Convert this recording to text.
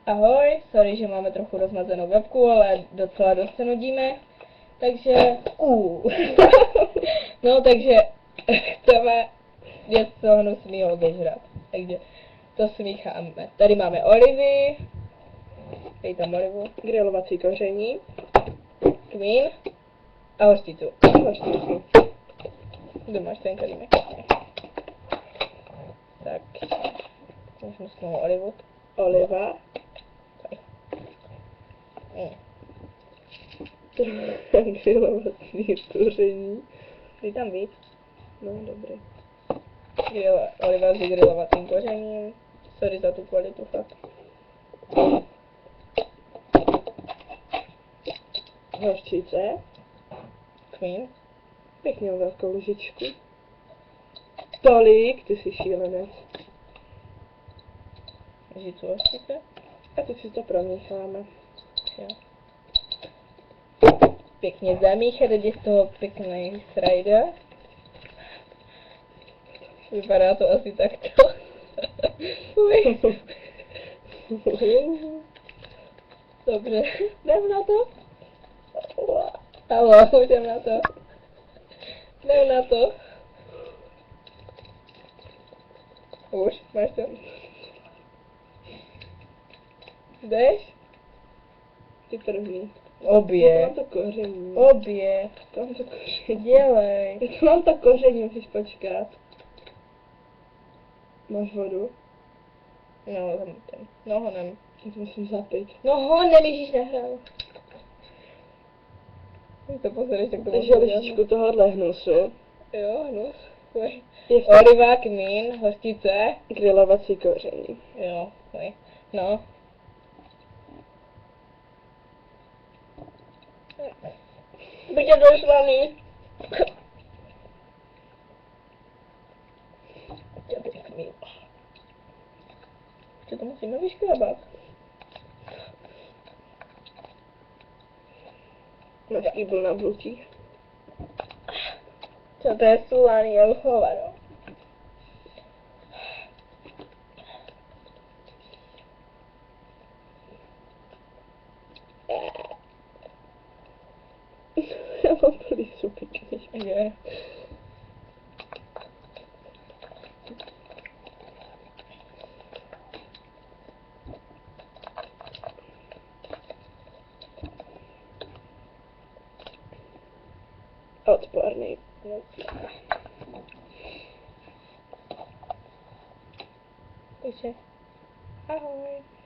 Ahoj, sorry, že máme trochu rozmazenou webku, ale docela dost se nudíme. Takže, no takže chceme něco hnusného odežrat. Takže to smícháme. Tady máme olivy. Dej tam olivu. Grilovací koření. Kmín. A hořčicu. Hořčici. Kde máš ten kalímek? Tak. Máš hnusnou olivu. Oliva. Grilovací koření. Dej tam víc. No, dobrý. Oliva s grilovacím kořením. Sorry za tu kvalitu, fakt. Hořčice. Kmín. Pěkně velkou lžičku. Tolik, ty jsi šílenec. Lžičku hořčice. A teď si to promícháme. Jo. Pěkně zamíchat, jde z toho pěkný srajda. Vypadá to asi takto. Uj. Dobře, jdem na to. Halo, jdem na to. Jdem na to. Už, máš to. Jdeš? Ty první. Obě. Mám to koření. Obě. Mám to koření. Dělej. Jak mám to koření, musíš počkat. Máš vodu? No, tam ten. No honem. Já to musím zapít. No honem, Ježíš nahrál. Když to pozoruješ, tak to Takže lžičku tohohle hnusu. Jo, hnus. Fuj. Je v Oliva, kmín, hořčice. grilovací koření. Jo, fuj. No. Byť je to slaný. Dobrý kmín. Ještě to musíme vyškrábat. Máš kýbl na blutí. Co to je slaný, já hovado. Já mám plný supíky. Je. Odporný. Takže, ahoj.